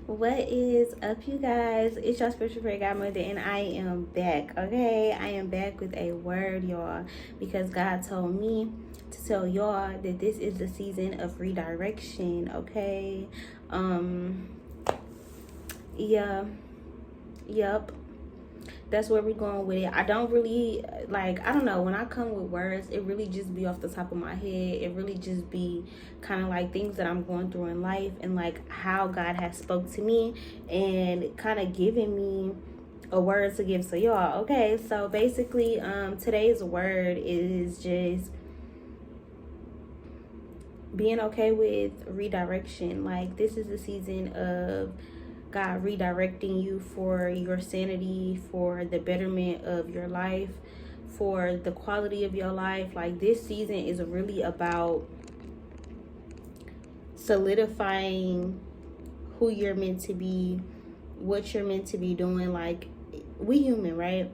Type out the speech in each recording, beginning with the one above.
What is up, you guys? It's your spiritual prayer godmother, and I am back. Okay, I am back with a word, y'all, because God told me to tell y'all that this is the season of redirection. Okay, um, yeah, yep. That's where we're going with it. I don't really I don't know, when I come with words, it really just be off the top of my head. It really just be kind of like things that I'm going through in life, and like how God has spoke to me and kind of giving me a word to give to y'all. Okay, so basically today's word is just being okay with redirection. Like, this is the season of God redirecting you for your sanity, for the betterment of your life, for the quality of your life. Like, this season is really about solidifying who you're meant to be, what you're meant to be doing. Like, we human, right?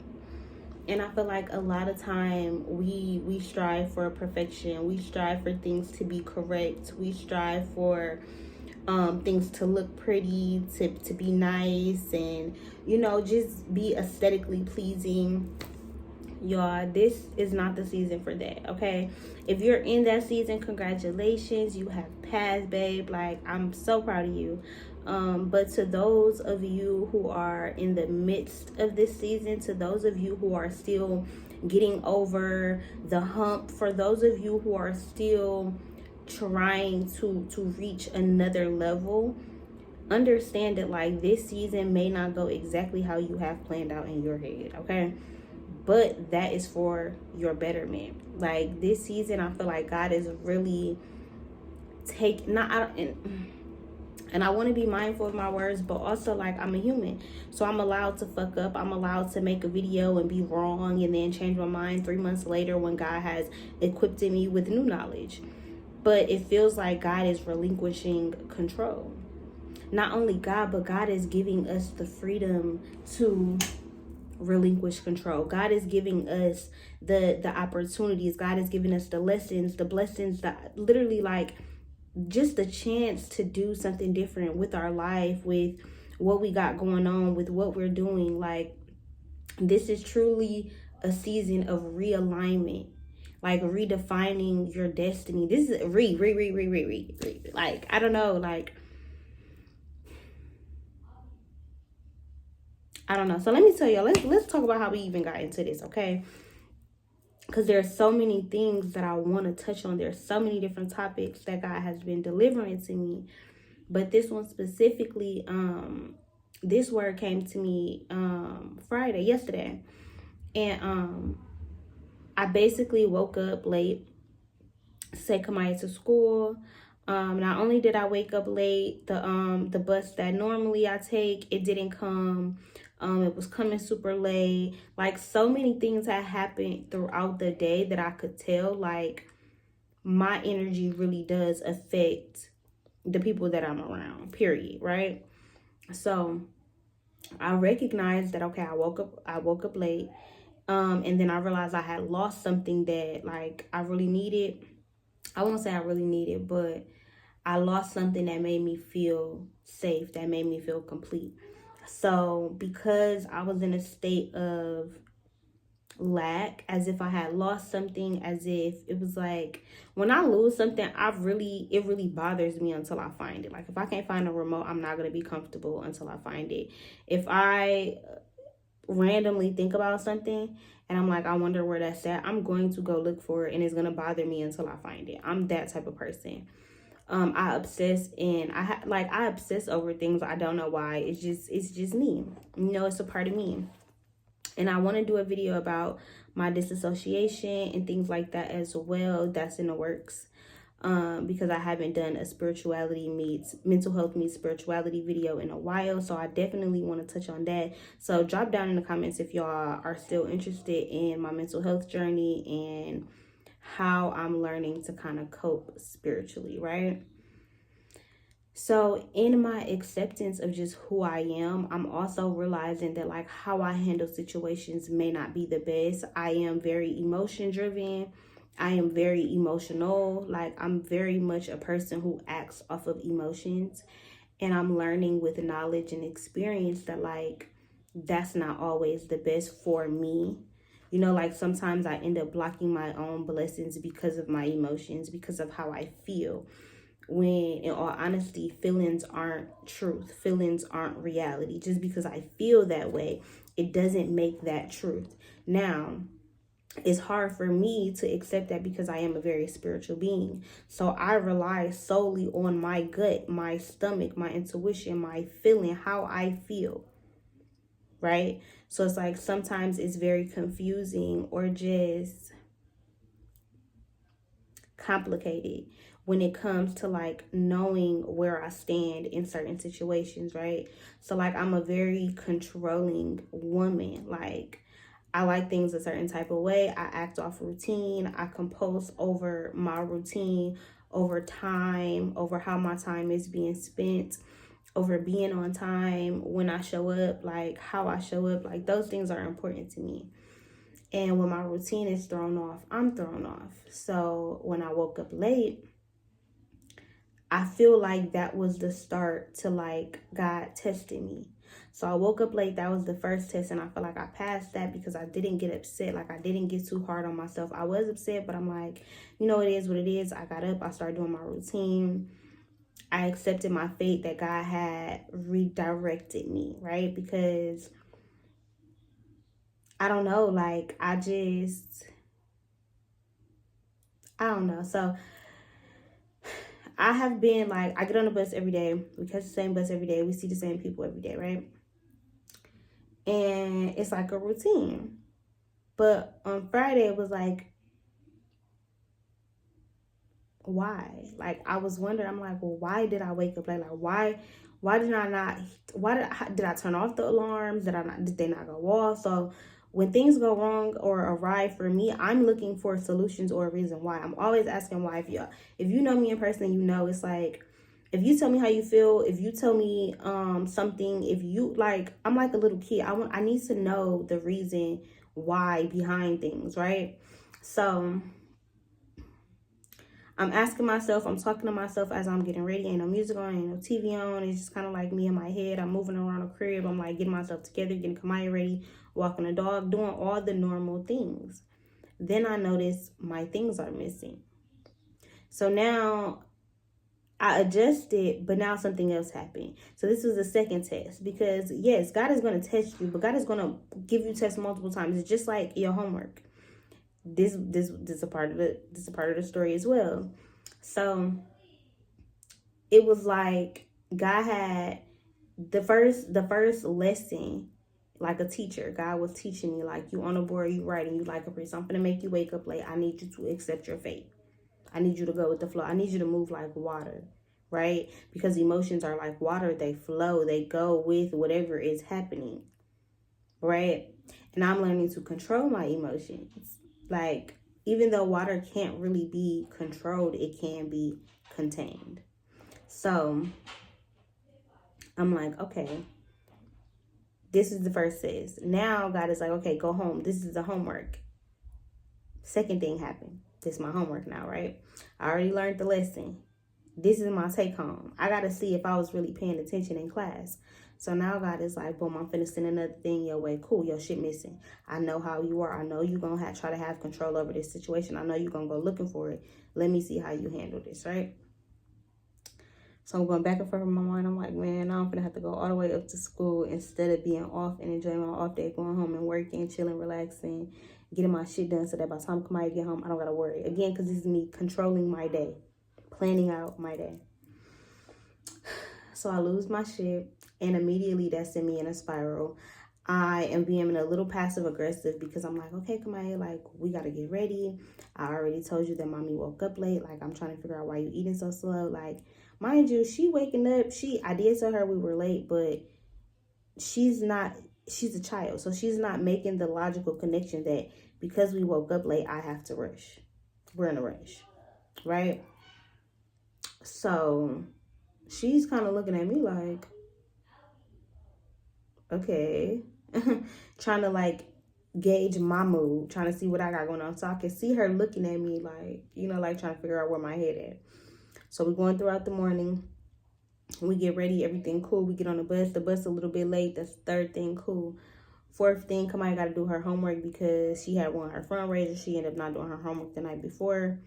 And I feel like a lot of time we strive for perfection. We strive for things to be correct. We strive for things to look pretty, to be nice, and just be aesthetically pleasing. Y'all, this is not the season for that. Okay, if you're in that season, congratulations, you have passed, babe. Like, I'm so proud of you. But to those of you who are in the midst of this season, to those of you who are still getting over the hump, for those of you who are still trying to reach another level, understand that like this season may not go exactly how you have planned out in your head. Okay, but that is for your betterment. Like, this season, I feel like God is really and I want to be mindful of my words, but also, like, I'm a human, so I'm allowed to fuck up. I'm allowed to make a video and be wrong and then change my mind 3 months later when God has equipped me with new knowledge. But it feels like God is relinquishing control. Not only God, but God is giving us the freedom to relinquish control. God is giving us the opportunities. God is giving us the lessons, the blessings, that literally, like, just the chance to do something different with our life, with what we got going on, with what we're doing. Like, this is truly a season of realignment, like redefining your destiny. This is like, I don't know, like, I don't know. So let me tell you, let's talk about how we even got into this, okay? Because there's so many things that I want to touch on. There's so many different topics that God has been delivering to me. But this one specifically, this word came to me yesterday. And I basically woke up late, said Kamaya to school. Not only did I wake up late, the bus that normally I take, it didn't come. It was coming super late. Like, so many things had happened throughout the day that I could tell, like, my energy really does affect the people that I'm around, period, right? So I recognized that, okay, I woke up late. And then I realized I had lost something that, like, I really needed. I won't say I really needed, but I lost something that made me feel safe, that made me feel complete. So because I was in a state of lack, as if I had lost something, as if it was like, when I lose something, it really bothers me until I find it. Like, if I can't find a remote, I'm not going to be comfortable until I find it. If I randomly think about something and I'm like, I wonder where that's at, I'm going to go look for it, and it's going to bother me until I find it. I'm that type of person. I obsess, and I obsess over things. I don't know why. It's just me. It's a part of me. And I want to do a video about my disassociation and things like that as well. That's in the works. Because I haven't done a spirituality meets mental health meets spirituality video in a while. So I definitely want to touch on that. So drop down in the comments if y'all are still interested in my mental health journey and how I'm learning to kind of cope spiritually, right? So in my acceptance of just who I am, I'm also realizing that, like, how I handle situations may not be the best. I am very emotion driven. I am very emotional. Like, I'm very much a person who acts off of emotions. And I'm learning with knowledge and experience that, like, that's not always the best for me. You know, like sometimes I end up blocking my own blessings because of my emotions, because of how I feel. When in all honesty, feelings aren't truth. Feelings aren't reality. Just because I feel that way, it doesn't make that truth. Now, it's hard for me to accept that because I am a very spiritual being. So I rely solely on my gut, my stomach, my intuition, my feeling, how I feel. Right? So it's like sometimes it's very confusing or just complicated when it comes to like knowing where I stand in certain situations, right? So like I'm a very controlling woman. Like I like things a certain type of way. I act off routine. I compose over my routine, over time, over how my time is being spent, over being on time, when I show up, like how I show up. Like those things are important to me. And when my routine is thrown off, I'm thrown off. So when I woke up late, I feel like that was the start to like God testing me. So I woke up late. That was the first test. And I feel like I passed that because I didn't get upset. Like I didn't get too hard on myself. I was upset, but I'm like, you know, it is what it is. I got up. I started doing my routine. I accepted my fate that God had redirected me, right? Because I don't know, like I don't know. So I have been like, I get on the bus every day. We catch the same bus every day. We see the same people every day, right? And it's like a routine. But on Friday, it was like, why? Like, I was wondering, I'm like, well, why did I wake up late? Like, why did I not, did I turn off the alarms? Did they not go off? So when things go wrong or awry for me, I'm looking for solutions or a reason why. I'm always asking why. If you know me in person, you know, it's like, if you tell me how you feel, if you tell me something, if you like, I'm like a little kid. I need to know the reason why behind things, right? So I'm asking myself, I'm talking to myself as I'm getting ready. Ain't no music on, ain't no TV on. It's just kind of like me in my head. I'm moving around the crib. I'm like getting myself together, getting Kamaya ready, walking the dog, doing all the normal things. Then I notice my things are missing. So now I adjusted, but now something else happened. So this was the second test because yes, God is going to test you, but God is going to give you tests multiple times. It's just like your homework. This a part of the story as well. So it was like God had the first lesson, like a teacher. God was teaching me, like, you on the board, you writing, you like a priest. I'm gonna make you wake up late. I need you to accept your fate. I need you to go with the flow. I need you to move like water, right? Because emotions are like water. They flow. They go with whatever is happening, right? And I'm learning to control my emotions. Like, even though water can't really be controlled, it can be contained. So I'm like, okay, this is the first test. Now God is like, okay, go home. This is the homework. Second thing happened. This is my homework now, right? I already learned the lesson. This is my take home. I got to see if I was really paying attention in class. So now God is like, boom, I'm finna send another thing your way. Cool, your shit missing. I know how you are. I know you're going to try to have control over this situation. I know you're going to go looking for it. Let me see how you handle this, right? So I'm going back and forth in my mind. I'm like, man, now I'm finna have to go all the way up to school instead of being off and enjoying my off day, going home and working, chilling, relaxing, getting my shit done so that by the time I get home, I don't got to worry. Again, because this is me controlling my day, planning out my day. So I lose my shit, and immediately that sent me in a spiral. I am being a little passive aggressive because I'm like, okay, Kamaya, like, we got to get ready. I already told you that mommy woke up late. Like, I'm trying to figure out why you eating so slow. Like, mind you, she waking up. I did tell her we were late, but she's a child. So she's not making the logical connection that because we woke up late, I have to rush. We're in a rush, right? So she's kind of looking at me like, okay, trying to like gauge my mood, trying to see what I got going on. So I can see her looking at me like, you know, like trying to figure out where my head at. So we're going throughout the morning. We get ready, everything cool. We get on the bus a little bit late. That's the third thing, cool. Fourth thing, Kamaya got to do her homework because she had won her fundraiser. She ended up not doing her homework the night before.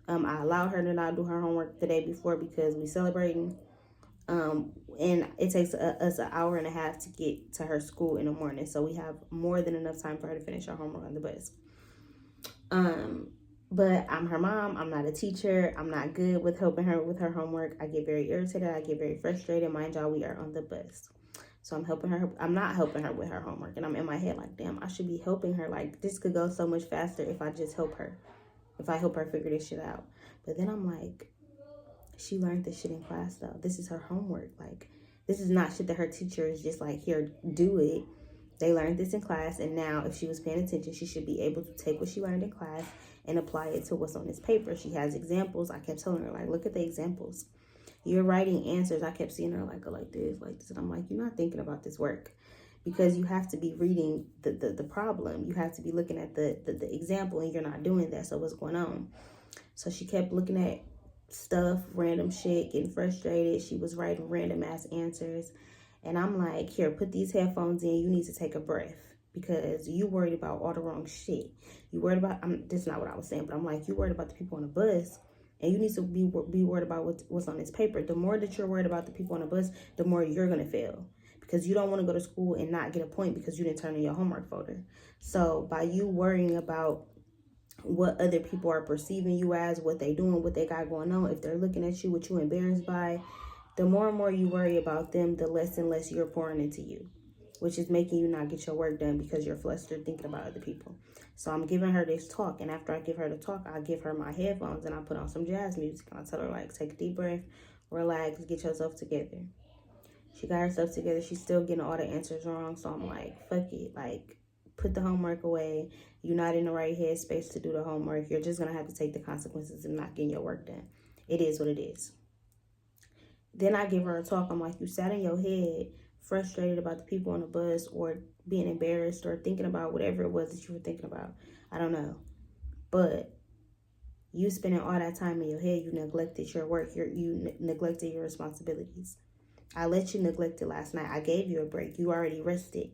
I allowed her to not do her homework the day before because we celebrating. And it takes us an hour and a half to get to her school in the morning. So we have more than enough time for her to finish her homework on the bus. But I'm her mom. I'm not a teacher. I'm not good with helping her with her homework. I get very irritated. I get very frustrated. Mind y'all, we are on the bus. So I'm helping her. I'm not helping her with her homework. And I'm in my head like, damn, I should be helping her. Like, this could go so much faster if I just help her. If I help her figure this shit out. But then I'm like, she learned this shit in class though. This is her homework. Like, this is not shit that her teacher is just like, here, do it. They learned this in class, and now if she was paying attention, she should be able to take what she learned in class and apply it to what's on this paper. She has examples. I kept telling her, like, look at the examples. You're writing answers. I kept seeing her like, go like this, like this. And I'm like, you're not thinking about this work, because you have to be reading the problem. You have to be looking at the example, and you're not doing that. So what's going on? So she kept looking at stuff, random shit, getting frustrated. She was writing random ass answers. And I'm like, here, put these headphones in. You need to take a breath because you worried about all the wrong shit. You worried about, this is not what I was saying, but I'm like, you worried about the people on the bus, and you need to be worried about what's on this paper. The more that you're worried about the people on the bus, the more you're going to fail, because you don't want to go to school and not get a point because you didn't turn in your homework folder. So by you worrying about what other people are perceiving you as, what they doing, what they got going on, if they're looking at you, what you embarrassed by, the more and more you worry about them, the less and less you're pouring into you, which is making you not get your work done because you're flustered thinking about other people. So I'm giving her this talk, and after I give her the talk, I give her my headphones and I put on some jazz music. And I tell her, like, take a deep breath, relax, get yourself together. She got herself together. She's still getting all the answers wrong. So I'm like, fuck it. Like, put the homework away. You're not in the right headspace to do the homework. You're just going to have to take the consequences of not getting your work done. It is what it is. Then I give her a talk. I'm like, you sat in your head frustrated about the people on the bus, or being embarrassed, or thinking about whatever it was that you were thinking about. I don't know. But you spending all that time in your head, you neglected your work. You neglected your responsibilities. I let you neglect it last night. I gave you a break. You already rested.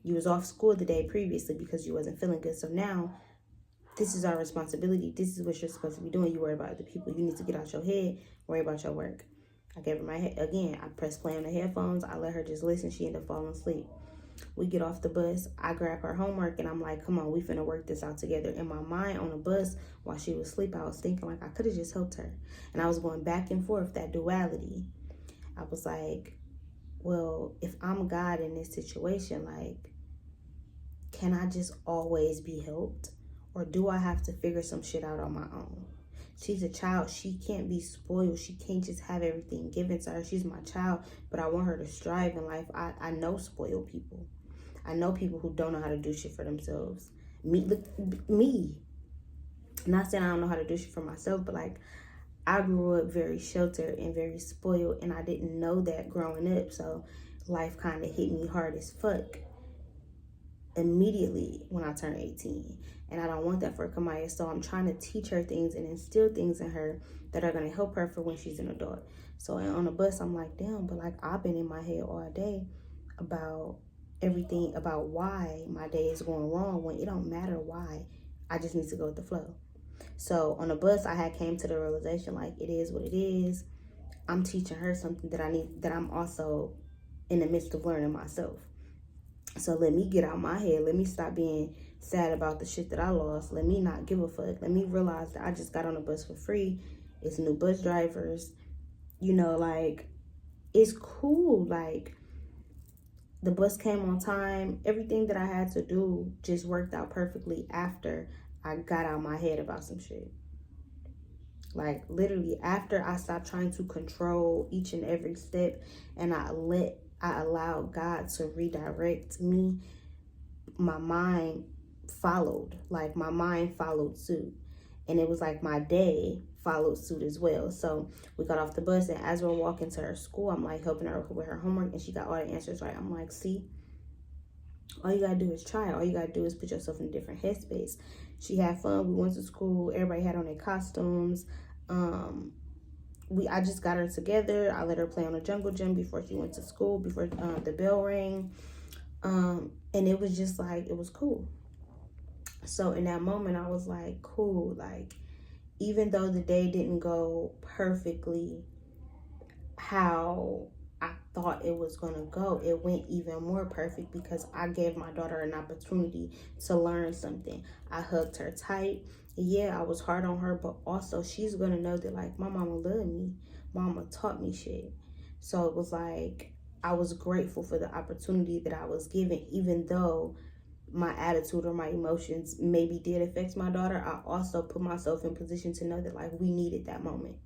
You was off school the day previously because you wasn't feeling good. So now, this is our responsibility. This is what you're supposed to be doing. You worry about the people. You need to get out your head, worry about your work. I gave her my head. Again, I pressed play on the headphones. I let her just listen. She ended up falling asleep. We get off the bus. I grab her homework, and I'm like, come on, we finna work this out together. In my mind, on the bus, while she was asleep, I was thinking, like, I could have just helped her. And I was going back and forth, that duality. I was like, well, if I'm God in this situation, like, can I just always be helped? Or do I have to figure some shit out on my own? She's a child. She can't be spoiled. She can't just have everything given to her. She's my child, but I want her to strive in life. I know spoiled people. I know people who don't know how to do shit for themselves. Me. Not saying I don't know how to do shit for myself, but like, I grew up very sheltered and very spoiled, and I didn't know that growing up. So life kind of hit me hard as fuck immediately when I turned 18. And I don't want that for Kamaya. So I'm trying to teach her things and instill things in her that are going to help her for when she's an adult. So on the bus, I'm like, damn, but like, I've been in my head all day about everything, about why my day is going wrong, when it don't matter why. I just need to go with the flow. So on the bus, I had came to the realization, like, it is what it is. I'm teaching her something that I'm also in the midst of learning myself. So let me get out my head. Let me stop being sad about the shit that I lost. Let me not give a fuck. Let me realize that I just got on a bus for free. It's new bus drivers. You know, like, it's cool. Like, the bus came on time. Everything that I had to do just worked out perfectly after I got out my head about some shit. Like, literally, after I stopped trying to control each and every step, and I allowed God to redirect me, my mind followed. Like, my mind followed suit. And it was like my day followed suit as well. So we got off the bus, and as we're walking to her school, I'm like helping her with her homework, and she got all the answers right. I'm like, see, all you gotta do is try. All you gotta do is put yourself in a different headspace. She had fun. We went to school. Everybody had on their costumes. I just got her together. I let her play on a jungle gym before she went to school, before the bell rang. And it was just like, it was cool. So in that moment, I was like, cool. Like, even though the day didn't go perfectly how I thought it was going to go, it went even more perfect because I gave my daughter an opportunity to learn something. I hugged her tight. Yeah, I was hard on her, but also she's going to know that, like, my mama loved me. Mama taught me shit. So it was like, I was grateful for the opportunity that I was given, even though my attitude or my emotions maybe did affect my daughter. I also put myself in position to know that, like, we needed that moment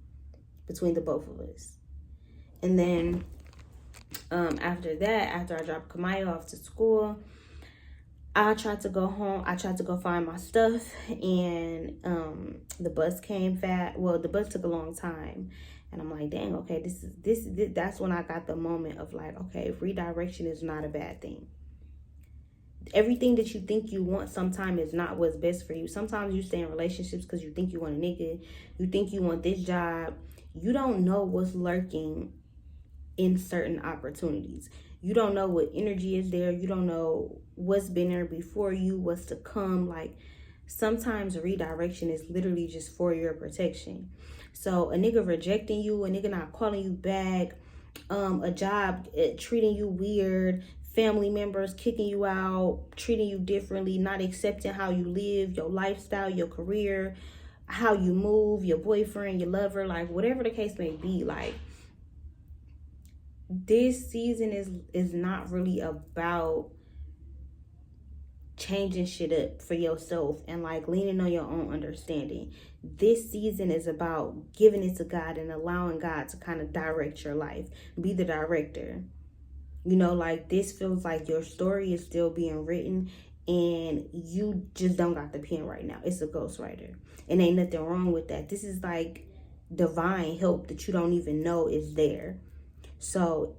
between the both of us. And then after that, after I dropped Kamaya off to school, I tried to go home. I tried to go find my stuff, and the bus came fast. Well, the bus took a long time, and I'm like, dang, okay, this. That's when I got the moment of like, okay, redirection is not a bad thing. Everything that you think you want sometimes is not what's best for you. Sometimes you stay in relationships because you think you want a nigga, you think you want this job. You don't know what's lurking in certain opportunities. You don't know what energy is there. You don't know what's been there before you, what's to come. Like, sometimes redirection is literally just for your protection. So a nigga rejecting you, a nigga not calling you back, a job treating you weird, family members kicking you out, treating you differently, not accepting how you live, your lifestyle, your career, how you move, your boyfriend, your lover, like whatever the case may be. Like, this season is not really about changing shit up for yourself and like leaning on your own understanding. This season is about giving it to God and allowing God to kind of direct your life, be the director. You know, like, this feels like your story is still being written and you just don't got the pen right now. It's a ghostwriter, and ain't nothing wrong with that. This is like divine help that you don't even know is there. So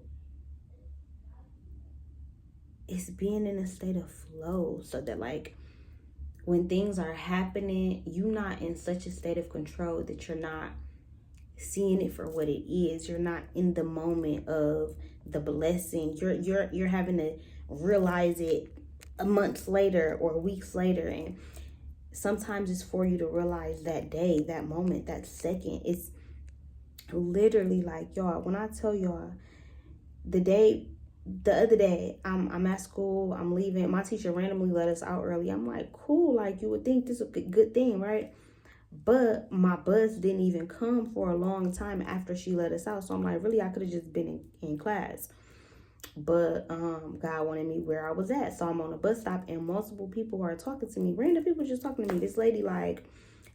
it's being in a state of flow so that, like, when things are happening, you're not in such a state of control that you're not seeing it for what it is. You're not in the moment of the blessing. You're having to realize it a month later or weeks later. And sometimes it's for you to realize that day, that moment, that second. It's literally like, y'all, when I tell y'all, the other day, I'm at school, I'm leaving. My teacher randomly let us out early. I'm like, cool, like, you would think this is a good thing, right? But my bus didn't even come for a long time after she let us out. So I'm like, really, I could have just been in class. But God wanted me where I was at. So I'm on a bus stop and multiple people are talking to me. Random people just talking to me. This lady like,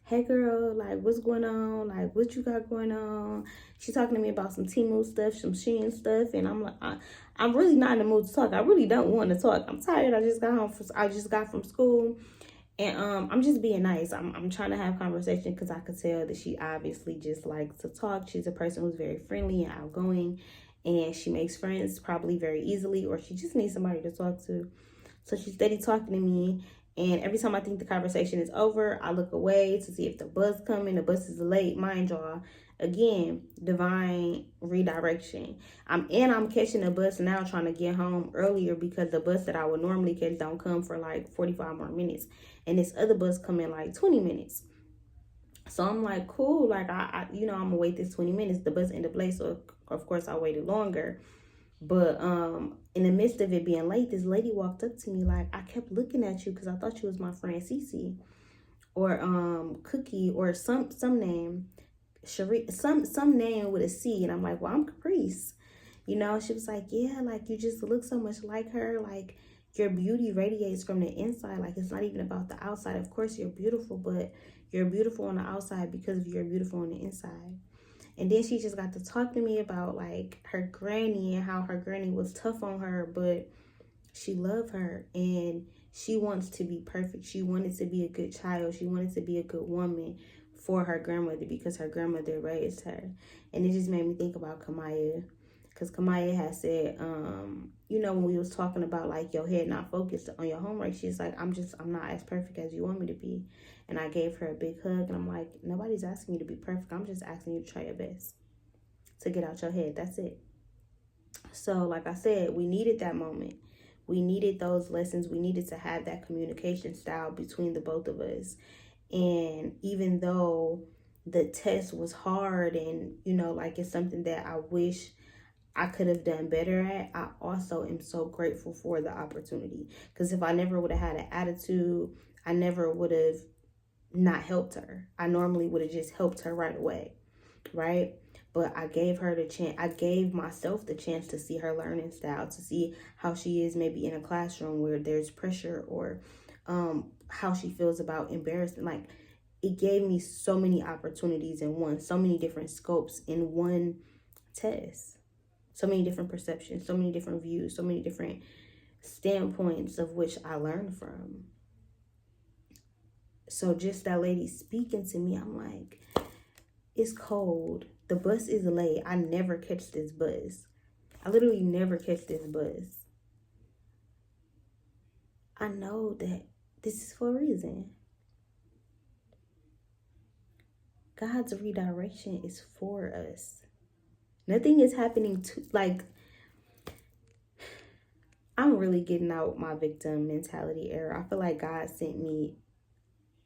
hey girl, like, what's going on? Like, what you got going on? She's talking to me about some Temu stuff, some Shein stuff. And I'm like, I'm really not in the mood to talk. I really don't want to talk. I'm tired. I just got from school. And I'm just being nice. I'm trying to have conversation because I could tell that she obviously just likes to talk. She's a person who's very friendly and outgoing, and she makes friends probably very easily, or she just needs somebody to talk to. So she's steady talking to me, and every time I think the conversation is over, I look away to see if the bus coming. The bus is late, mind y'all. Again, divine redirection. I'm catching a bus now, trying to get home earlier because the bus that I would normally catch don't come for like 45 more minutes, and this other bus come in like 20 minutes. So I'm like, cool, like, I I'm gonna wait this 20 minutes. The bus ended up late, so of course I waited longer. But in the midst of it being late, this lady walked up to me like, I kept looking at you because I thought you was my friend Cece, or Cookie, or some name, Cherie, some name with a C. And I'm like, well, I'm Caprice. She was like, yeah, like, you just look so much like her. Like, your beauty radiates from the inside. Like, it's not even about the outside. Of course you're beautiful, but you're beautiful on the outside because you're beautiful on the inside. And then she just got to talk to me about like her granny and how her granny was tough on her, but she loved her and she wants to be perfect. She wanted to be a good child. She wanted to be a good woman for her grandmother because her grandmother raised her. And it just made me think about Kamaya, because Kamaya had said, when we was talking about like your head not focused on your homework, she's like, I'm not as perfect as you want me to be. And I gave her a big hug, and I'm like, nobody's asking you to be perfect. I'm just asking you to try your best. to get out your head. That's it. So, like I said, we needed that moment. We needed those lessons. We needed to have that communication style between the both of us. And even though the test was hard and, like it's something that I wish I could have done better at, I also am so grateful for the opportunity. Because if I never would have had an attitude, I never would have not helped her. I normally would have just helped her right away, right? But I gave her the chance. I gave myself the chance to see her learning style, to see how she is maybe in a classroom where there's pressure, or how she feels about embarrassment. Like, it gave me so many opportunities in one, so many different scopes in one test, so many different perceptions, so many different views, so many different standpoints of which I learned from. So just that lady speaking to me, I'm like, it's cold. The bus is late. I never catch this bus. I literally never catch this bus. I know that this is for a reason. God's redirection is for us. Nothing is happening to, like, I'm really getting out my victim mentality era. I feel like God sent me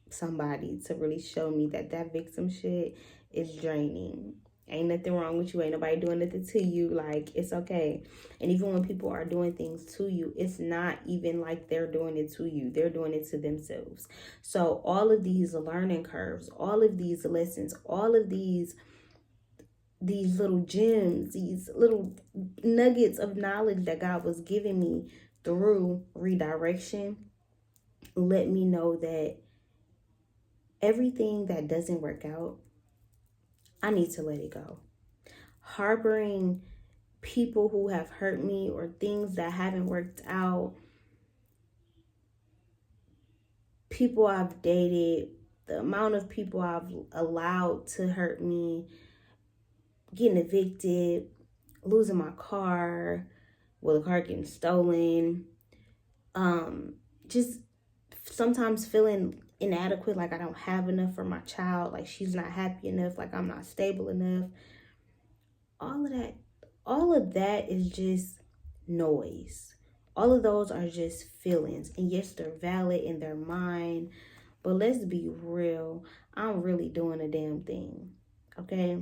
somebody to really show me that victim shit is draining. Ain't nothing wrong with you. Ain't nobody doing nothing to you. Like, it's okay. And even when people are doing things to you, it's not even like they're doing it to you. They're doing it to themselves. So all of these learning curves, all of these lessons, all of these little gems, these little nuggets of knowledge that God was giving me through redirection, let me know that everything that doesn't work out, I need to let it go. Harboring people who have hurt me or things that haven't worked out, people I've dated, the amount of people I've allowed to hurt me, getting evicted, losing my car, the car getting stolen, just sometimes feeling inadequate, like I don't have enough for my child, like she's not happy enough, like I'm not stable enough. All of that is just noise. All of those are just feelings. And yes, they're valid and they're mine, but let's be real. I'm really doing a damn thing. Okay?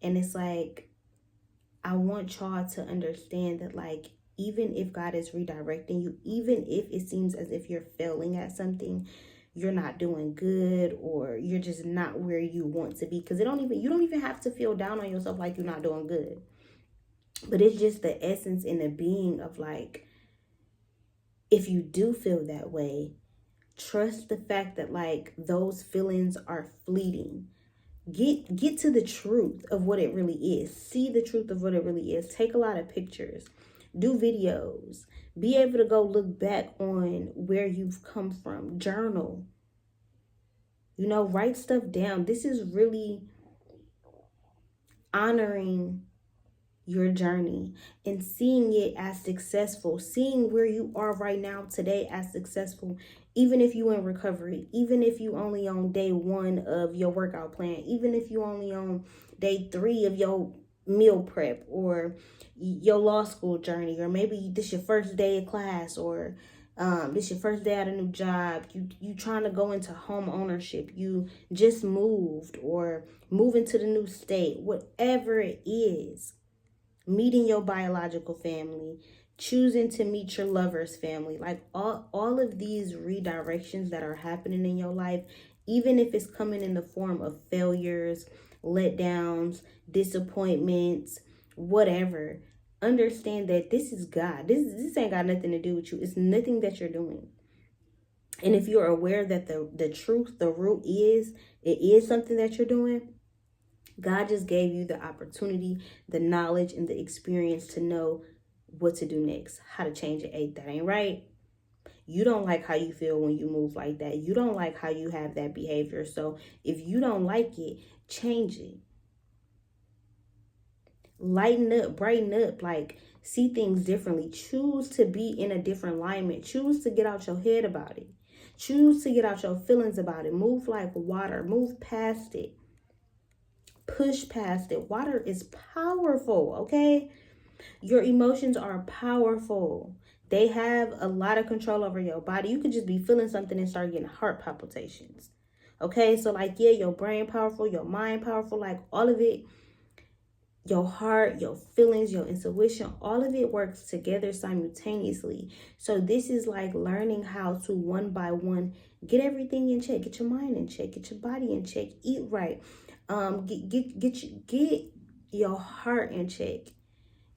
And it's like, I want y'all to understand that, like, even if God is redirecting you, even if it seems as if you're failing at something, you're not doing good, or you're just not where you want to be, because you don't even have to feel down on yourself like you're not doing good. But it's just the essence and the being of, like, if you do feel that way, trust the fact that, like, those feelings are fleeting. Get to the truth of what it really is. See the truth of what it really is. Take a lot of pictures. Do videos. Be able to go look back on where you've come from. Journal. Write stuff down. This is really honoring your journey and seeing it as successful. Seeing where you are right now today as successful. Even if you in recovery, even if you only on day 1 of your workout plan, even if you only on day 3 of your meal prep, or your law school journey, or maybe this your first day of class, or this your first day at a new job, you trying to go into home ownership, you just moved or moving to the new state, whatever it is, meeting your biological family, choosing to meet your lover's family, like all of these redirections that are happening in your life, even if it's coming in the form of failures, letdowns, disappointments, whatever, understand that this is God. This ain't got nothing to do with you. It's nothing that you're doing. And if you're aware that the truth, the root is, it is something that you're doing, God just gave you the opportunity, the knowledge, and the experience to know what to do next, how to change it. That ain't right. You don't like how you feel when you move like that. You don't like how you have that behavior. So if you don't like it, change it. Lighten up, brighten up, like, see things differently. Choose to be in a different alignment. Choose to get out your head about it. Choose to get out your feelings about it. Move like water. Move past it. push past it. Water is powerful, okay? Your emotions are powerful. They have a lot of control over your body. You could just be feeling something and start getting heart palpitations. Okay, so like, yeah, your brain powerful, your mind powerful, like all of it, your heart, your feelings, your intuition, all of it works together simultaneously. So this is like learning how to one by one get everything in check. Get your mind in check. Get your body in check. Eat right. Get your heart in check.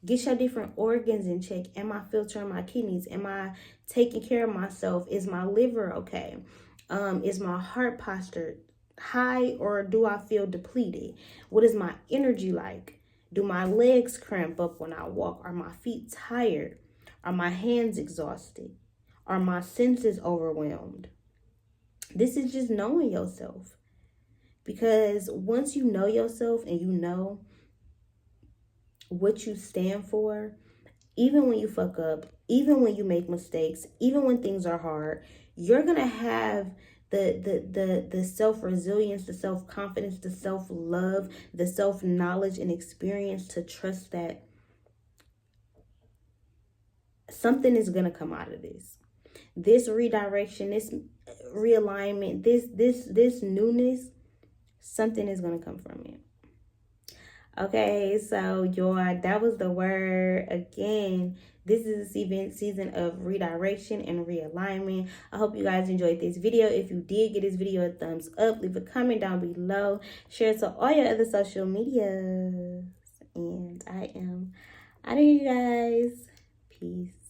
Get your different organs in check. Am I filtering my kidneys? Am I taking care of myself? Is my liver okay? Is my heart posture high, or do I feel depleted? What is my energy like? Do my legs cramp up when I walk? Are my feet tired? Are my hands exhausted? Are my senses overwhelmed? This is just knowing yourself. Because once you know yourself and you know what you stand for, even when you fuck up, even when you make mistakes, even when things are hard, you're gonna have the self-resilience, the self-confidence, the self-love, the self-knowledge and experience to trust that something is gonna come out of this redirection, this realignment, this newness. Something is gonna come from it. Okay, so y'all, that was the word. Again, this is a season of redirection and realignment. I hope you guys enjoyed this video. If you did, give this video a thumbs up. Leave a comment down below. Share it to all your other social medias. And I am out of here, guys. Peace.